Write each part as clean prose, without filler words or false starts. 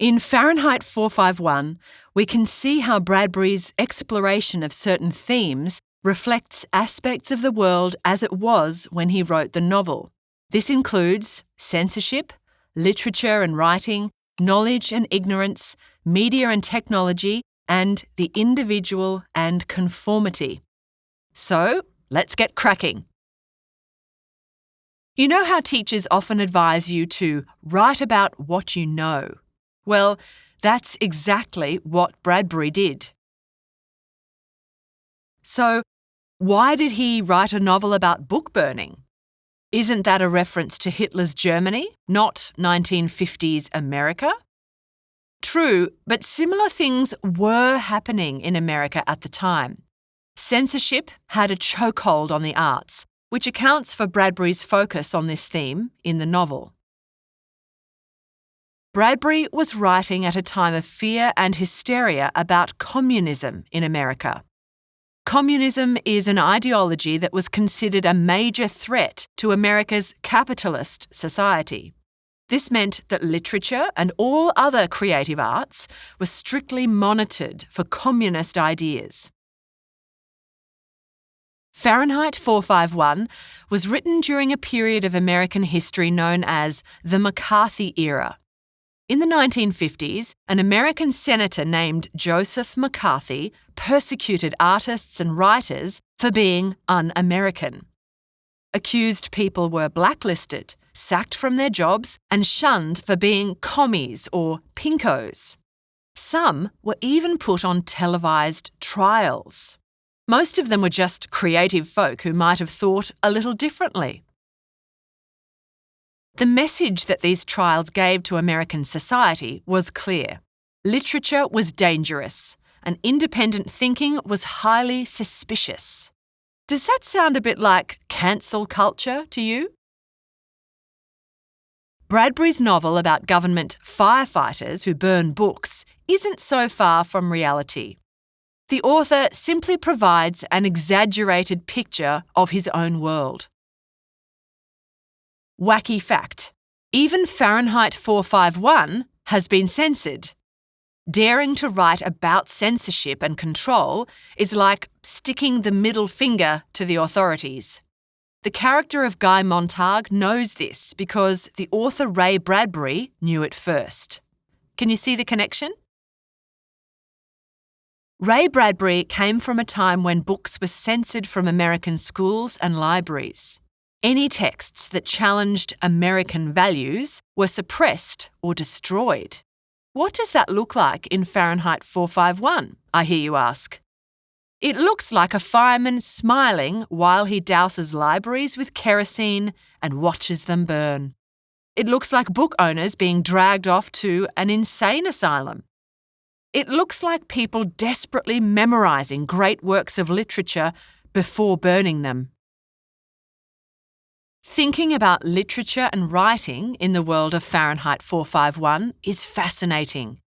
In Fahrenheit 451, we can see how Bradbury's exploration of certain themes reflects aspects of the world as it was when he wrote the novel. This includes censorship, literature and writing, knowledge and ignorance, media and technology, and the individual and conformity. So, let's get cracking. You know how teachers often advise you to write about what you know? Well, that's exactly what Bradbury did. So, why did he write a novel about book burning? Isn't that a reference to Hitler's Germany, not 1950s America? True, but similar things were happening in America at the time. Censorship had a chokehold on the arts, which accounts for Bradbury's focus on this theme in the novel. Bradbury was writing at a time of fear and hysteria about communism in America. Communism is an ideology that was considered a major threat to America's capitalist society. This meant that literature and all other creative arts were strictly monitored for communist ideas. Fahrenheit 451 was written during a period of American history known as the McCarthy era. In the 1950s, an American senator named Joseph McCarthy persecuted artists and writers for being un-American. Accused people were blacklisted, sacked from their jobs, and shunned for being commies or pinkos. Some were even put on televised trials. Most of them were just creative folk who might have thought a little differently. The message that these trials gave to American society was clear. Literature was dangerous, and independent thinking was highly suspicious. Does that sound a bit like cancel culture to you? Bradbury's novel about government firefighters who burn books isn't so far from reality. The author simply provides an exaggerated picture of his own world. Wacky fact: even Fahrenheit 451 has been censored. Daring to write about censorship and control is like sticking the middle finger to the authorities. The character of Guy Montag knows this because the author Ray Bradbury knew it first. Can you see the connection? Ray Bradbury came from a time when books were censored from American schools and libraries. Any texts that challenged American values were suppressed or destroyed. What does that look like in Fahrenheit 451, I hear you ask? It looks like a fireman smiling while he douses libraries with kerosene and watches them burn. It looks like book owners being dragged off to an insane asylum. It looks like people desperately memorising great works of literature before burning them. Thinking about literature and writing in the world of Fahrenheit 451 is fascinating.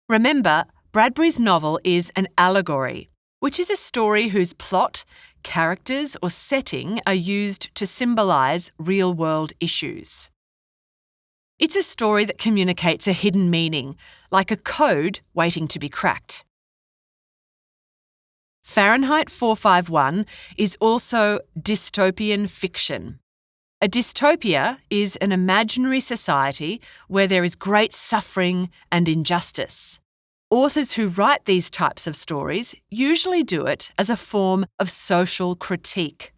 Remember, Bradbury's novel is an allegory, which is a story whose plot, characters, or setting are used to symbolise real-world issues. It's a story that communicates a hidden meaning, like a code waiting to be cracked. Fahrenheit 451 is also dystopian fiction. A dystopia is an imaginary society where there is great suffering and injustice. Authors who write these types of stories usually do it as a form of social critique.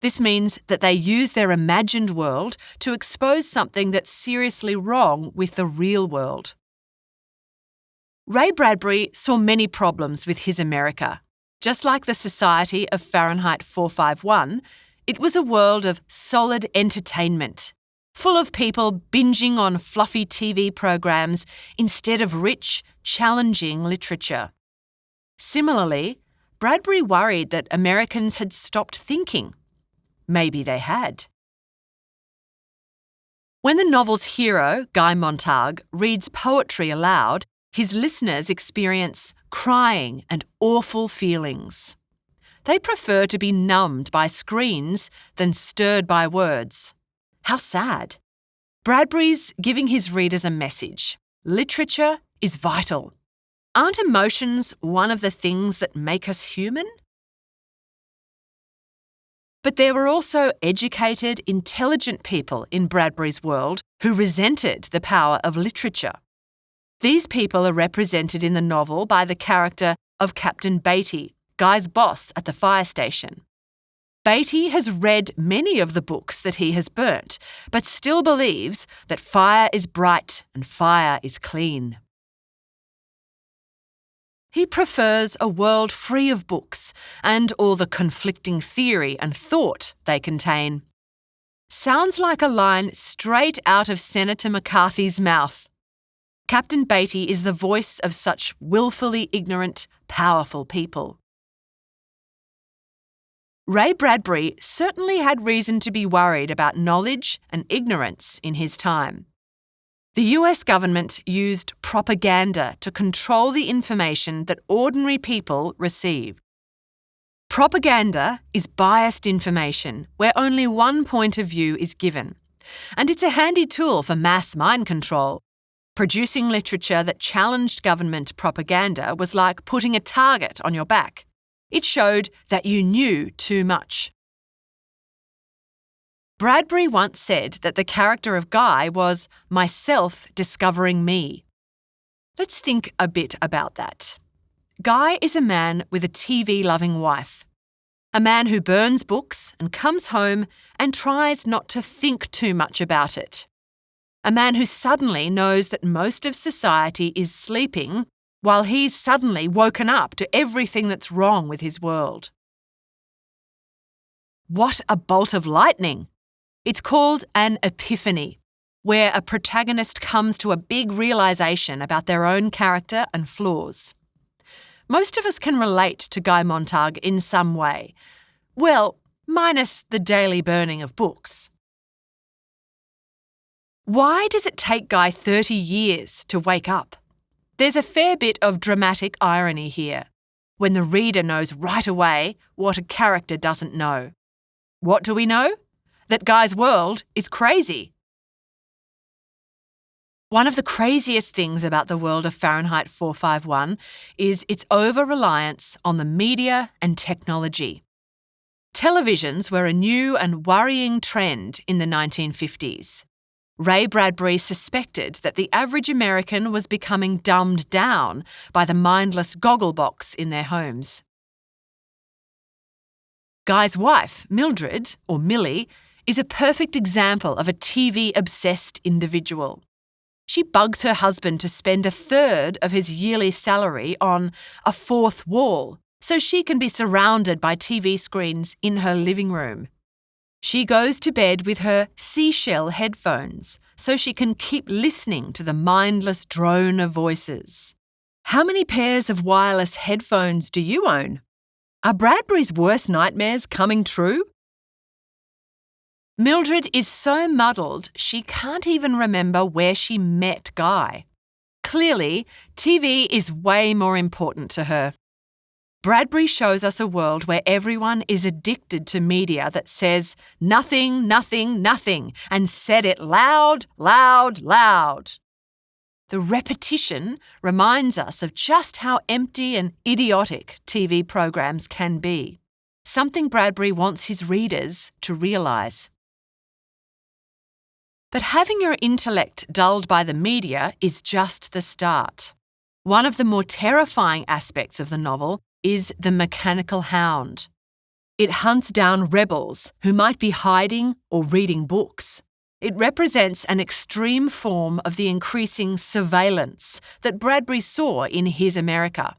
This means that they use their imagined world to expose something that's seriously wrong with the real world. Ray Bradbury saw many problems with his America. Just like the society of Fahrenheit 451, it was a world of solid entertainment, full of people binging on fluffy TV programs instead of rich, challenging literature. Similarly, Bradbury worried that Americans had stopped thinking. Maybe they had. When the novel's hero, Guy Montag, reads poetry aloud, his listeners experience crying and awful feelings. They prefer to be numbed by screens than stirred by words. How sad. Bradbury's giving his readers a message. Literature is vital. Aren't emotions one of the things that make us human? But there were also educated, intelligent people in Bradbury's world who resented the power of literature. These people are represented in the novel by the character of Captain Beatty, Guy's boss at the fire station. Beatty has read many of the books that he has burnt, but still believes that fire is bright and fire is clean. He prefers a world free of books and all the conflicting theory and thought they contain. Sounds like a line straight out of Senator McCarthy's mouth. Captain Beatty is the voice of such willfully ignorant, powerful people. Ray Bradbury certainly had reason to be worried about knowledge and ignorance in his time. The US government used propaganda to control the information that ordinary people receive. Propaganda is biased information where only one point of view is given, and it's a handy tool for mass mind control. Producing literature that challenged government propaganda was like putting a target on your back. It showed that you knew too much. Bradbury once said that the character of Guy was myself discovering me. Let's think a bit about that. Guy is a man with a TV-loving wife. A man who burns books and comes home and tries not to think too much about it. A man who suddenly knows that most of society is sleeping while he's suddenly woken up to everything that's wrong with his world. What a bolt of lightning! It's called an epiphany, where a protagonist comes to a big realisation about their own character and flaws. Most of us can relate to Guy Montag in some way. Well, minus the daily burning of books. Why does it take Guy 30 years to wake up? There's a fair bit of dramatic irony here, when the reader knows right away what a character doesn't know. What do we know? That Guy's world is crazy. One of the craziest things about the world of Fahrenheit 451 is its over-reliance on the media and technology. Televisions were a new and worrying trend in the 1950s. Ray Bradbury suspected that the average American was becoming dumbed down by the mindless gogglebox in their homes. Guy's wife, Mildred, or Millie, is a perfect example of a TV-obsessed individual. She bugs her husband to spend a third of his yearly salary on a fourth wall so she can be surrounded by TV screens in her living room. She goes to bed with her seashell headphones so she can keep listening to the mindless drone of voices. How many pairs of wireless headphones do you own? Are Bradbury's worst nightmares coming true? Mildred is so muddled she can't even remember where she met Guy. Clearly, TV is way more important to her. Bradbury shows us a world where everyone is addicted to media that says nothing, nothing, nothing, and said it loud, loud, loud. The repetition reminds us of just how empty and idiotic TV programs can be, something Bradbury wants his readers to realise. But having your intellect dulled by the media is just the start. One of the more terrifying aspects of the novel is the mechanical hound. It hunts down rebels who might be hiding or reading books. It represents an extreme form of the increasing surveillance that Bradbury saw in his America.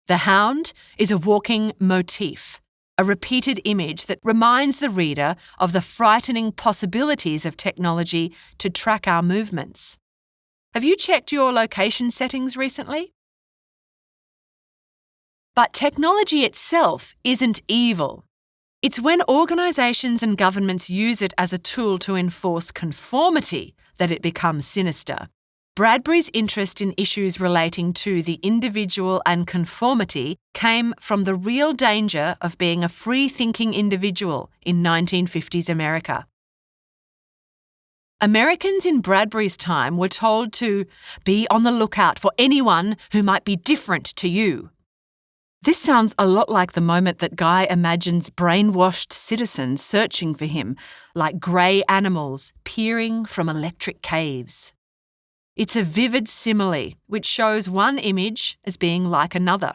The hound is a walking motif, a repeated image that reminds the reader of the frightening possibilities of technology to track our movements. Have you checked your location settings recently? But technology itself isn't evil. It's when organisations and governments use it as a tool to enforce conformity that it becomes sinister. Bradbury's interest in issues relating to the individual and conformity came from the real danger of being a free-thinking individual in 1950s America. Americans in Bradbury's time were told to be on the lookout for anyone who might be different to you. This sounds a lot like the moment that Guy imagines brainwashed citizens searching for him, like grey animals peering from electric caves. It's a vivid simile which shows one image as being like another.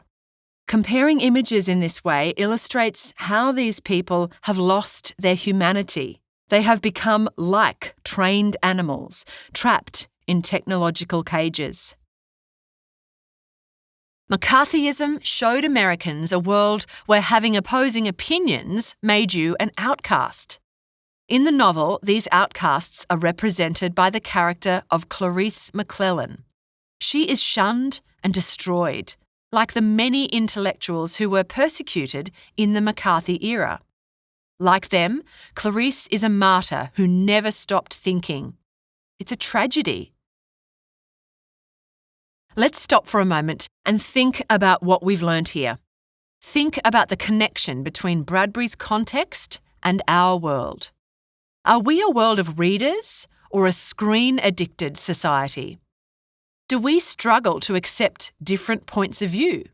Comparing images in this way illustrates how these people have lost their humanity. They have become like trained animals, trapped in technological cages. McCarthyism showed Americans a world where having opposing opinions made you an outcast. In the novel, these outcasts are represented by the character of Clarice McClellan. She is shunned and destroyed, like the many intellectuals who were persecuted in the McCarthy era. Like them, Clarice is a martyr who never stopped thinking. It's a tragedy. Let's stop for a moment and think about what we've learnt here. Think about the connection between Bradbury's context and our world. Are we a world of readers or a screen-addicted society? Do we struggle to accept different points of view?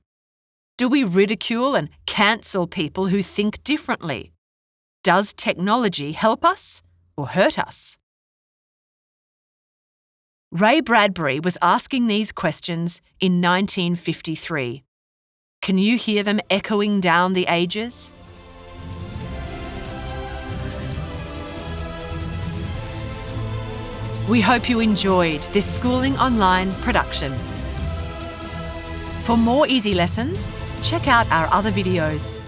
Do we ridicule and cancel people who think differently? Does technology help us or hurt us? Ray Bradbury was asking these questions in 1953. Can you hear them echoing down the ages? We hope you enjoyed this Schooling Online production. For more easy lessons, check out our other videos.